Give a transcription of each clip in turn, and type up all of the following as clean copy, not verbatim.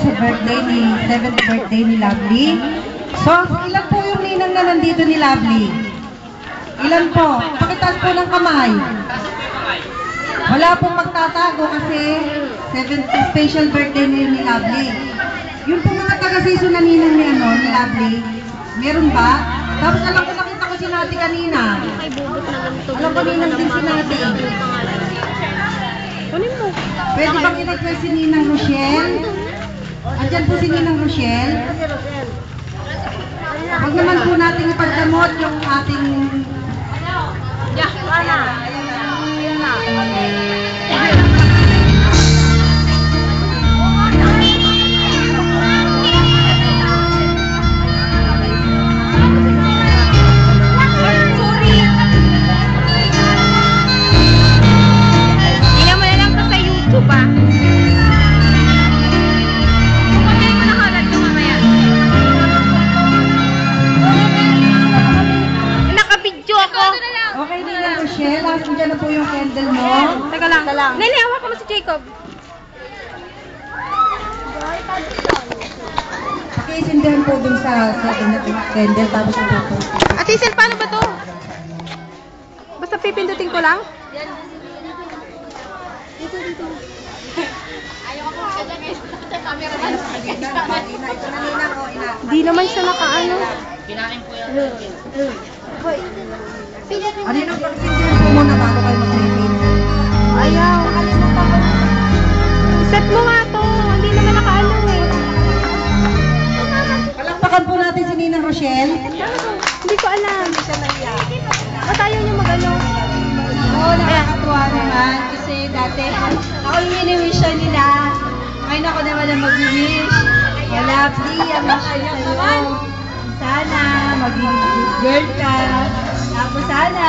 sa birthday ni 7th birthday ni Lovely. So, ilan po yung ninang na nandito ni Lovely? Ilan po? Pakitaas po ng kamay. Wala pong magtatago kasi 7th special birthday ni Lovely. Yung po mga taga-season na ninang ni Lovely, meron ba? Tapos alam ko nakita ko si Nati kanina. Alam ko ninang din si Nati. Pwede bang i-request si Ninang Rochelle? Andyan po si Ninang Rochelle. Huwag naman po natin ipagdamot yung ating... Okay, Ninang Rochelle, nandiyan na po yung candle mo. Teka lang. Nene, hawak ko mo si Jacob. Pakiisindihan po dun sa candle, tapos ito po. Ate Isel, paano ba to? Basta pipindutin ko lang? Dito. Di naman siya nakaano. Kinain ko yan. Ano yung pag-sindihan po muna bago kayo mag-repeat? Ayaw. Set mo nga to. Hindi naman nakaano eh. Palakpakan po natin si Ninang Rochelle. Hindi ko alam. Ba't ayaw niyo mag-ano? Oo, nakakatuwa naman. Kasi dati, ako yung mini-wish nila. Ngayon ako naman ang mag-wish. Lovely, ang wish ko sa'yo. Sana, maging good girl ka. Tapos sana,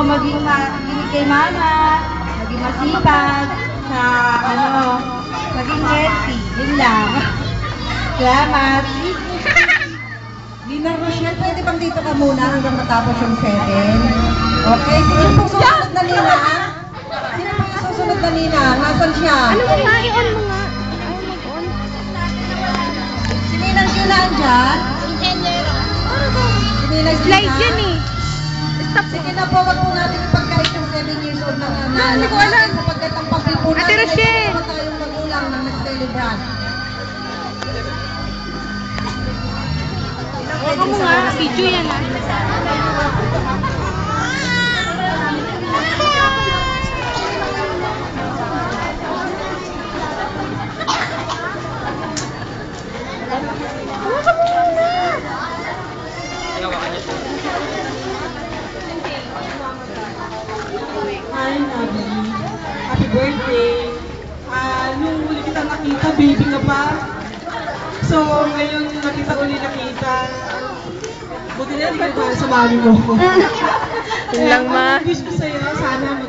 maging makikinig kay mama, maging masipag, sa maging healthy. Yun lang. Salamat. Ninang Rochelle, pwede bang dito ka muna hanggang matapos yung 7? Okay, sino pong susunod na Ninang? Sino pong susunod na Ninang? Nasaan siya? Ano mo nga? I-on mo nga. Ayaw mag-on. Si Ninang Gina andyan? Si Ninang Gina? Slide yan eh. Stop. Sige na po, wag po natin ipagkait yung 7 years old na Hindi ko alam. Sapagkat ang papel po Ate natin Rochelle! ay mga tayong magulang na nag-celebrate. Huwag mo nga. Video yan ah. Hi, Nabi. Happy birthday. Nung huli kita nakita, baby ka pa. So, ngayon nakita buti na hindi ka sa mami mo. Yun lang, ma. Wish ko sa'yo, sana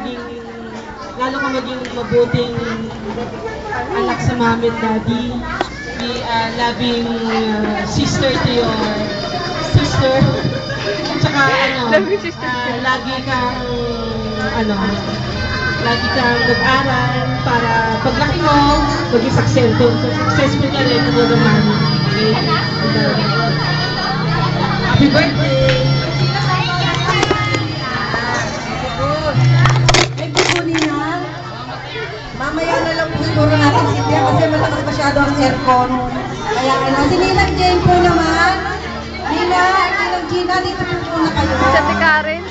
lalo ka maging mabuting anak sa mami at daddy. Be a loving sister to your sister. Tsaka Loving sister. lagi kang mag-aral para paglaki mo, maging successful ka rin mo naman. Okay? Happy birthday! Thank you po, Ninang. Mamaya na lang po siguro natin sitiyan kasi malakas masyado ang aircon. Kaya si Ninang Jane po naman. Ninang Gina, dito po muna kayo. Si Ate Karen.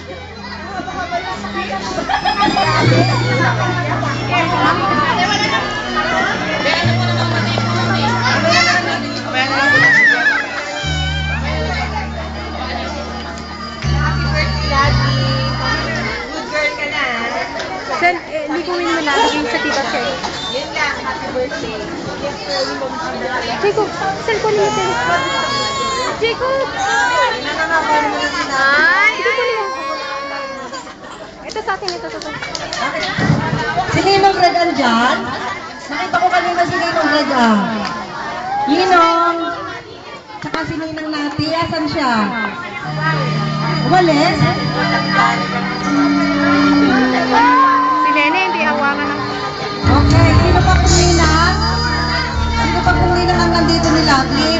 Liguin mo na yung sa tita Sel. Yun lang, happy birthday. Jacob, cellphone mo din. Jacob! Ay, ito po niya. Ito sa akin, ito. Si Ninong Red andyan? Nakita ko kanina si Ninong Red Ninong! Tsaka si Ninang Nati, asan siya? Umalis? Si Nene, hindi hawakan ng... Okay, sino pa po Lovely.